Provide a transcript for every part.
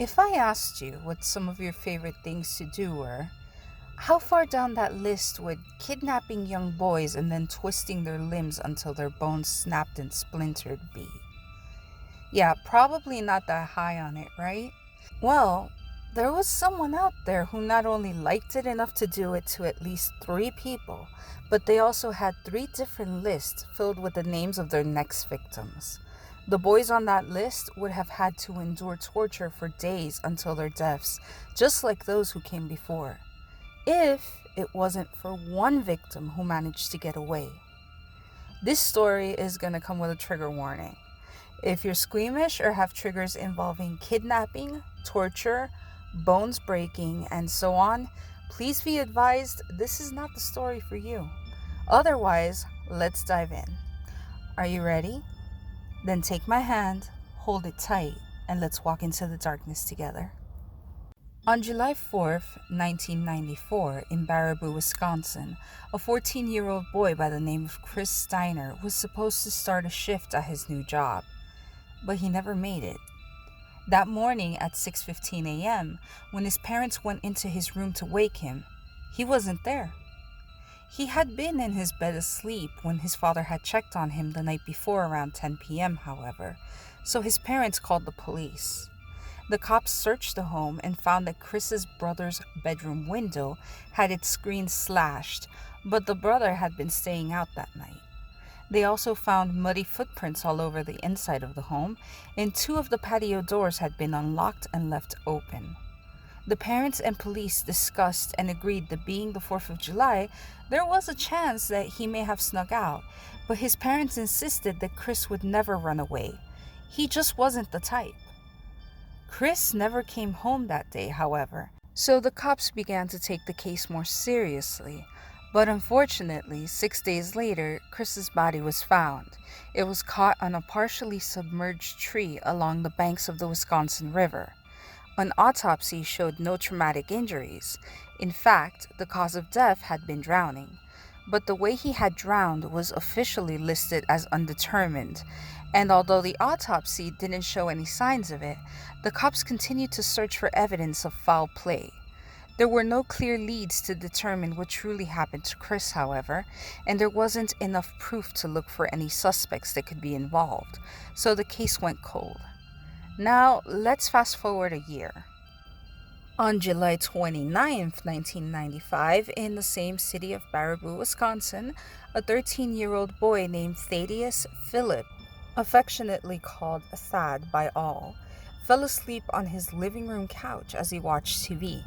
If I asked you what some of your favorite things to do were, how far down that list would kidnapping young boys and then twisting their limbs until their bones snapped and splintered be? Yeah, probably not that high on it, right? Well, there was someone out there who not only liked it enough to do it to at least three people, but they also had three different lists filled with the names of their next victims. The boys on that list would have had to endure torture for days until their deaths, just like those who came before, if it wasn't for one victim who managed to get away. This story is going to come with a trigger warning. If you're squeamish or have triggers involving kidnapping, torture, bones breaking, and so on, please be advised this is not the story for you. Otherwise, let's dive in. Are you ready? Then take my hand, hold it tight, and let's walk into the darkness together. On July 4th, 1994, in Baraboo, Wisconsin, a 14-year-old boy by the name of Chris Steiner was supposed to start a shift at his new job, but he never made it. That morning at 6:15 a.m., when his parents went into his room to wake him, he wasn't there. He had been in his bed asleep when his father had checked on him the night before around 10 p.m., however, so his parents called the police. The cops searched the home and found that Chris's brother's bedroom window had its screen slashed, but the brother had been staying out that night. They also found muddy footprints all over the inside of the home, and two of the patio doors had been unlocked and left open. The parents and police discussed and agreed that being the 4th of July, there was a chance that he may have snuck out, but his parents insisted that Chris would never run away. He just wasn't the type. Chris never came home that day, however, so the cops began to take the case more seriously. But unfortunately, 6 days later, Chris's body was found. It was caught on a partially submerged tree along the banks of the Wisconsin River. An autopsy showed no traumatic injuries. In fact, the cause of death had been drowning. But the way he had drowned was officially listed as undetermined, and although the autopsy didn't show any signs of it, the cops continued to search for evidence of foul play. There were no clear leads to determine what truly happened to Chris, however, and there wasn't enough proof to look for any suspects that could be involved, so the case went cold. Now, let's fast forward a year. On July 29th, 1995, in the same city of Baraboo, Wisconsin, a 13-year-old boy named Thad Phillips, affectionately called Thad by all, fell asleep on his living room couch as he watched TV.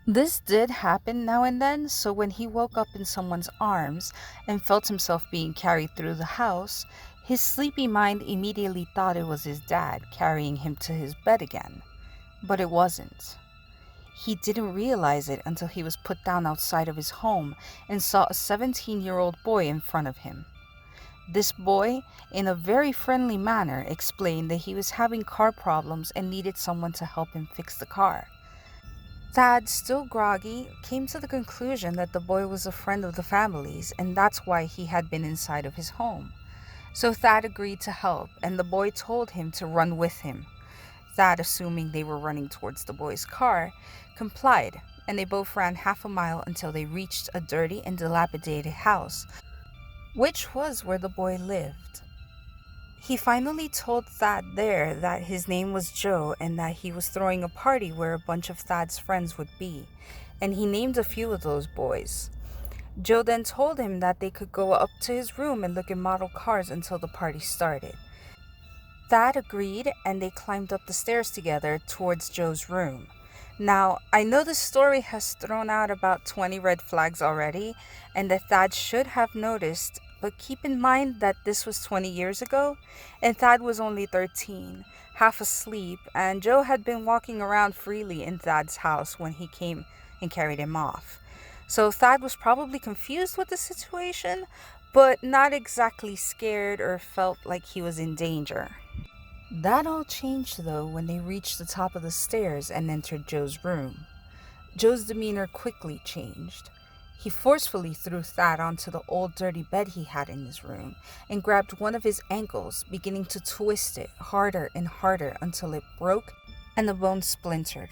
This did happen now and then, so when he woke up in someone's arms and felt himself being carried through the house, his sleepy mind immediately thought it was his dad carrying him to his bed again. But it wasn't. He didn't realize it until he was put down outside of his home and saw a 17-year-old boy in front of him. This boy, in a very friendly manner, explained that he was having car problems and needed someone to help him fix the car. Thad, still groggy, came to the conclusion that the boy was a friend of the family's, and that's why he had been inside of his home. So Thad agreed to help, and the boy told him to run with him. Thad, assuming they were running towards the boy's car, complied, and they both ran half a mile until they reached a dirty and dilapidated house, which was where the boy lived. He finally told Thad there that his name was Joe and that he was throwing a party where a bunch of Thad's friends would be, and he named a few of those boys. Joe then told him that they could go up to his room and look at model cars until the party started. Thad agreed, and they climbed up the stairs together towards Joe's room. Now, I know this story has thrown out about 20 red flags already, and that Thad should have noticed, but keep in mind that this was 20 years ago, and Thad was only 13, half asleep, and Joe had been walking around freely in Thad's house when he came and carried him off. So Thad was probably confused with the situation, but not exactly scared or felt like he was in danger. That all changed though when they reached the top of the stairs and entered Joe's room. Joe's demeanor quickly changed. He forcefully threw Thad onto the old dirty bed he had in his room and grabbed one of his ankles, beginning to twist it harder and harder until it broke and a bone splintered.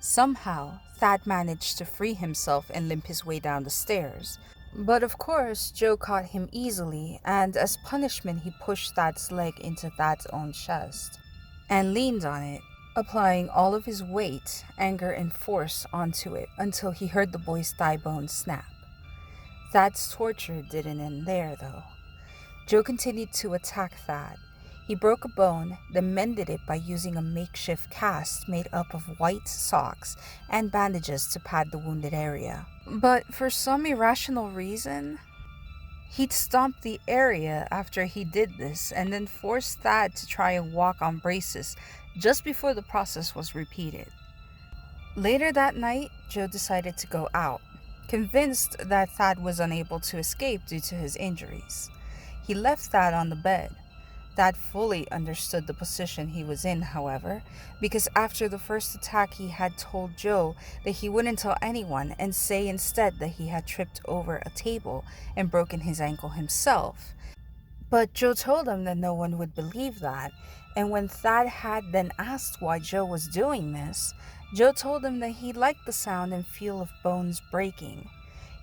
Somehow, Thad managed to free himself and limp his way down the stairs. But of course, Joe caught him easily, and as punishment, he pushed Thad's leg into Thad's own chest and leaned on it, applying all of his weight, anger, and force onto it until he heard the boy's thigh bone snap. Thad's torture didn't end there, though. Joe continued to attack Thad. He broke a bone, then mended it by using a makeshift cast made up of white socks and bandages to pad the wounded area. But for some irrational reason, he'd stomp the area after he did this and then forced Thad to try and walk on braces just before the process was repeated. Later that night, Joe decided to go out, convinced that Thad was unable to escape due to his injuries. He left Thad on the bed. Thad fully understood the position he was in, however, because after the first attack he had told Joe that he wouldn't tell anyone and say instead that he had tripped over a table and broken his ankle himself. But Joe told him that no one would believe that, and when Thad had then asked why Joe was doing this, Joe told him that he liked the sound and feel of bones breaking.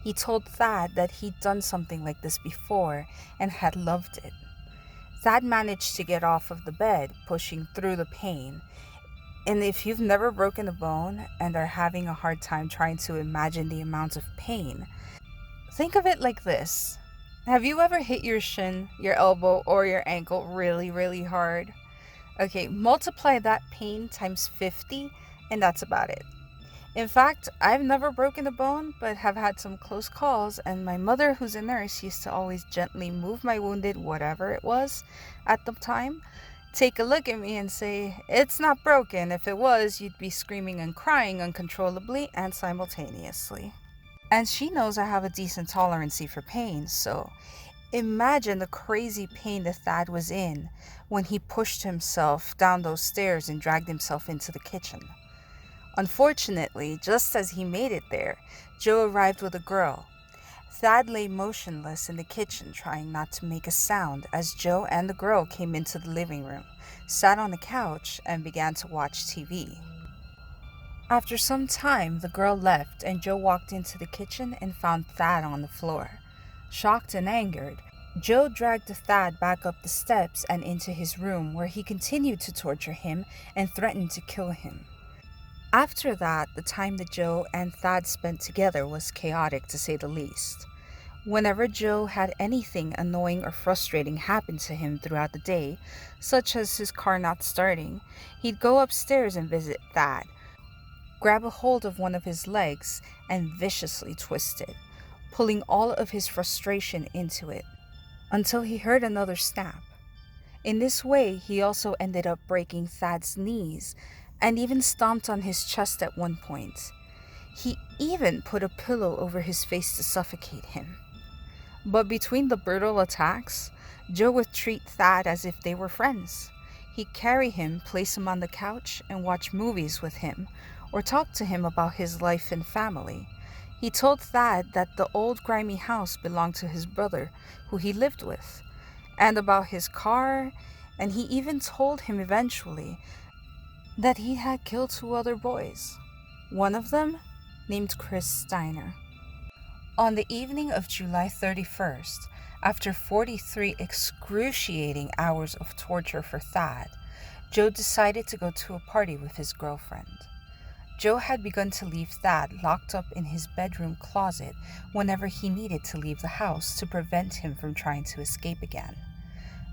He told Thad that he'd done something like this before and had loved it. Thad managed to get off of the bed, pushing through the pain. And if you've never broken a bone and are having a hard time trying to imagine the amount of pain, think of it like this. Have you ever hit your shin, your elbow, or your ankle really, really hard? Okay, multiply that pain times 50, and that's about it. In fact, I've never broken a bone, but have had some close calls, and my mother, who's a nurse, used to always gently move my wounded whatever it was at the time, take a look at me and say, "It's not broken. If it was, you'd be screaming and crying uncontrollably and simultaneously." And she knows I have a decent tolerance for pain, so imagine the crazy pain that Thad was in when he pushed himself down those stairs and dragged himself into the kitchen. Unfortunately, just as he made it there, Joe arrived with a girl. Thad lay motionless in the kitchen, trying not to make a sound as Joe and the girl came into the living room, sat on the couch, and began to watch TV. After some time, the girl left and Joe walked into the kitchen and found Thad on the floor. Shocked and angered, Joe dragged Thad back up the steps and into his room, where he continued to torture him and threatened to kill him. After that, the time that Joe and Thad spent together was chaotic, to say the least. Whenever Joe had anything annoying or frustrating happen to him throughout the day, such as his car not starting, he'd go upstairs and visit Thad, grab a hold of one of his legs, and viciously twist it, pulling all of his frustration into it, until he heard another snap. In this way, he also ended up breaking Thad's knees, and even stomped on his chest at one point. He even put a pillow over his face to suffocate him. But between the brutal attacks, Joe would treat Thad as if they were friends. He'd carry him, place him on the couch, and watch movies with him, or talk to him about his life and family. He told Thad that the old grimy house belonged to his brother, who he lived with, and about his car, and he even told him eventually that he had killed 2 other boys, one of them named Chris Steiner. On the evening of July 31st, after 43 excruciating hours of torture for Thad, Joe decided to go to a party with his girlfriend. Joe had begun to leave Thad locked up in his bedroom closet whenever he needed to leave the house to prevent him from trying to escape again.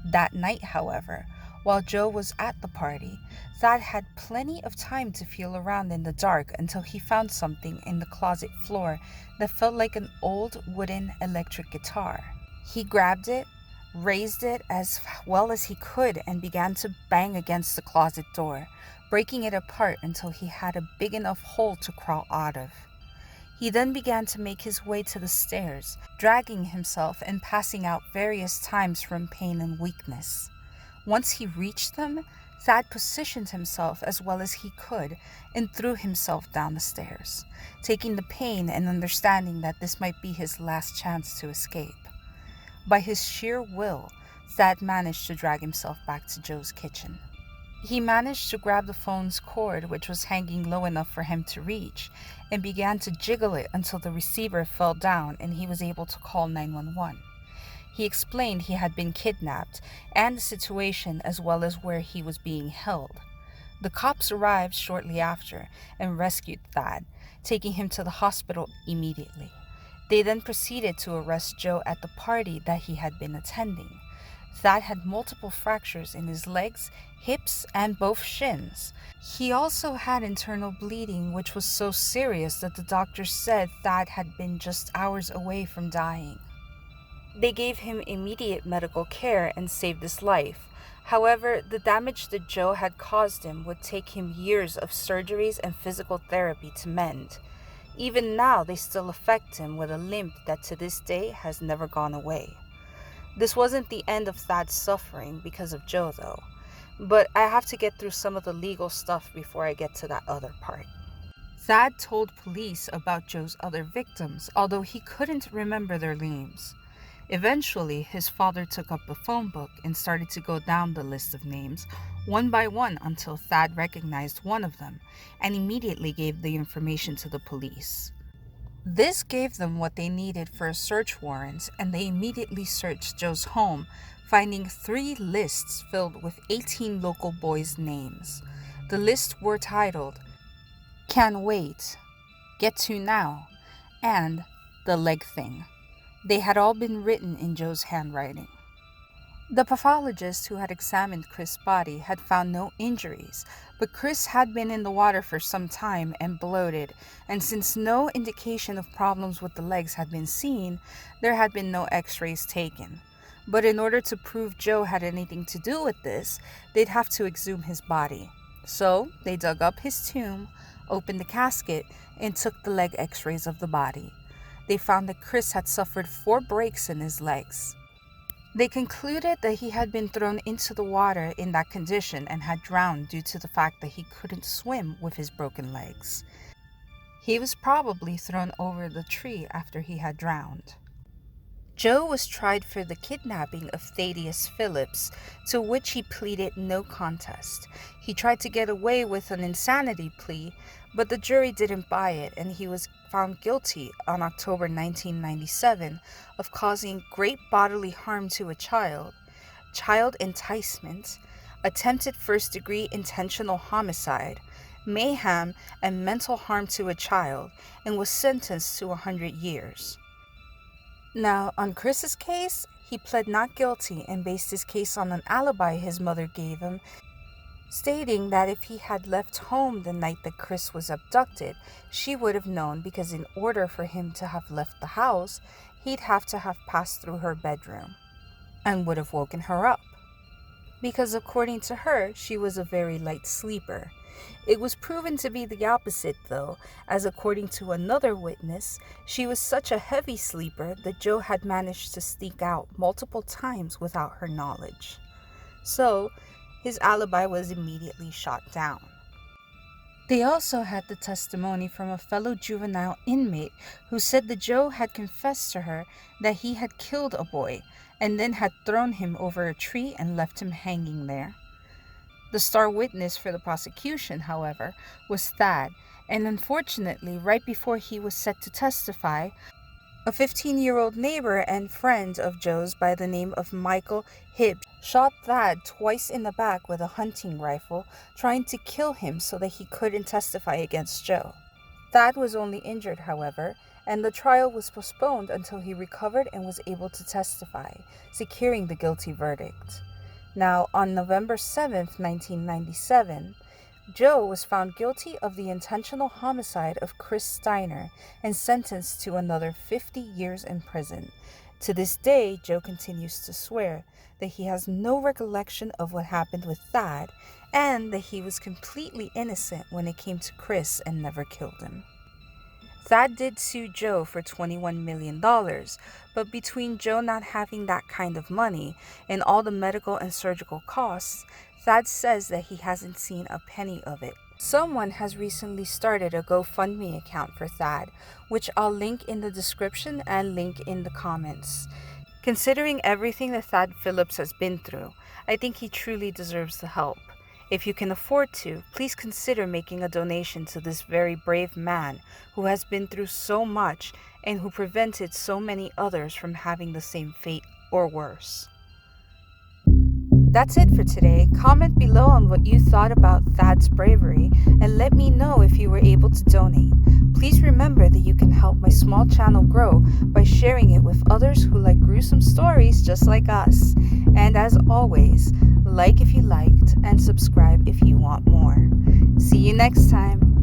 That night, however, while Joe was at the party, Thad had plenty of time to feel around in the dark until he found something in the closet floor that felt like an old wooden electric guitar. He grabbed it, raised it as well as he could, and began to bang against the closet door, breaking it apart until he had a big enough hole to crawl out of. He then began to make his way to the stairs, dragging himself and passing out various times from pain and weakness. Once he reached them, Thad positioned himself as well as he could and threw himself down the stairs, taking the pain and understanding that this might be his last chance to escape. By his sheer will, Thad managed to drag himself back to Joe's kitchen. He managed to grab the phone's cord, which was hanging low enough for him to reach, and began to jiggle it until the receiver fell down and he was able to call 911. He explained he had been kidnapped and the situation as well as where he was being held. The cops arrived shortly after and rescued Thad, taking him to the hospital immediately. They then proceeded to arrest Joe at the party that he had been attending. Thad had multiple fractures in his legs, hips, and both shins. He also had internal bleeding, which was so serious that the doctors said Thad had been just hours away from dying. They gave him immediate medical care and saved his life. However, the damage that Joe had caused him would take him years of surgeries and physical therapy to mend. Even now, they still affect him with a limp that to this day has never gone away. This wasn't the end of Thad's suffering because of Joe, though. But I have to get through some of the legal stuff before I get to that other part. Thad told police about Joe's other victims, although he couldn't remember their names. Eventually, his father took up the phone book and started to go down the list of names, one by one until Thad recognized one of them, and immediately gave the information to the police. This gave them what they needed for a search warrant, and they immediately searched Joe's home, finding 3 lists filled with 18 local boys' names. The lists were titled, "Can Wait," "Get To Now," and "The Leg Thing." They had all been written in Joe's handwriting. The pathologist who had examined Chris' body had found no injuries, but Chris had been in the water for some time and bloated, and since no indication of problems with the legs had been seen, there had been no x-rays taken. But in order to prove Joe had anything to do with this, they'd have to exhume his body. So they dug up his tomb, opened the casket, and took the leg x-rays of the body. They found that Chris had suffered 4 breaks in his legs. They concluded that he had been thrown into the water in that condition and had drowned due to the fact that he couldn't swim with his broken legs. He was probably thrown over the tree after he had drowned. Joe was tried for the kidnapping of Thad Phillips, to which he pleaded no contest. He tried to get away with an insanity plea, but the jury didn't buy it, and he was found guilty on October 1997 of causing great bodily harm to a child enticement, attempted first-degree intentional homicide, mayhem, and mental harm to a child, and was sentenced to 100 years. Now, on Chris's case, he pled not guilty and based his case on an alibi his mother gave him, stating that if he had left home the night that Chris was abducted, she would have known because in order for him to have left the house, he'd have to have passed through her bedroom and would have woken her up. Because according to her, she was a very light sleeper. It was proven to be the opposite, though, as according to another witness, she was such a heavy sleeper that Joe had managed to sneak out multiple times without her knowledge. So, his alibi was immediately shot down. They also had the testimony from a fellow juvenile inmate who said that Joe had confessed to her that he had killed a boy and then had thrown him over a tree and left him hanging there. The star witness for the prosecution, however, was Thad, and unfortunately, right before he was set to testify, a 15-year-old neighbor and friend of Joe's by the name of Michael Hibbs shot Thad twice in the back with a hunting rifle, trying to kill him so that he couldn't testify against Joe. Thad was only injured, however, and the trial was postponed until he recovered and was able to testify, securing the guilty verdict. Now, on November 7th, 1997, Joe was found guilty of the intentional homicide of Chris Steiner and sentenced to another 50 years in prison. To this day, Joe continues to swear that he has no recollection of what happened with Thad and that he was completely innocent when it came to Chris and never killed him. Thad did sue Joe for $21 million, but between Joe not having that kind of money and all the medical and surgical costs, Thad says that he hasn't seen a penny of it. Someone has recently started a GoFundMe account for Thad, which I'll link in the description and link in the comments. Considering everything that Thad Phillips has been through, I think he truly deserves the help. If you can afford to, please consider making a donation to this very brave man who has been through so much and who prevented so many others from having the same fate or worse. That's it for today. Comment below on what you thought about Thad's bravery and let me know if you were able to donate. Please remember that you can help my small channel grow by sharing it with others who like gruesome stories just like us. And as always, like if you liked and subscribe if you want more. See you next time.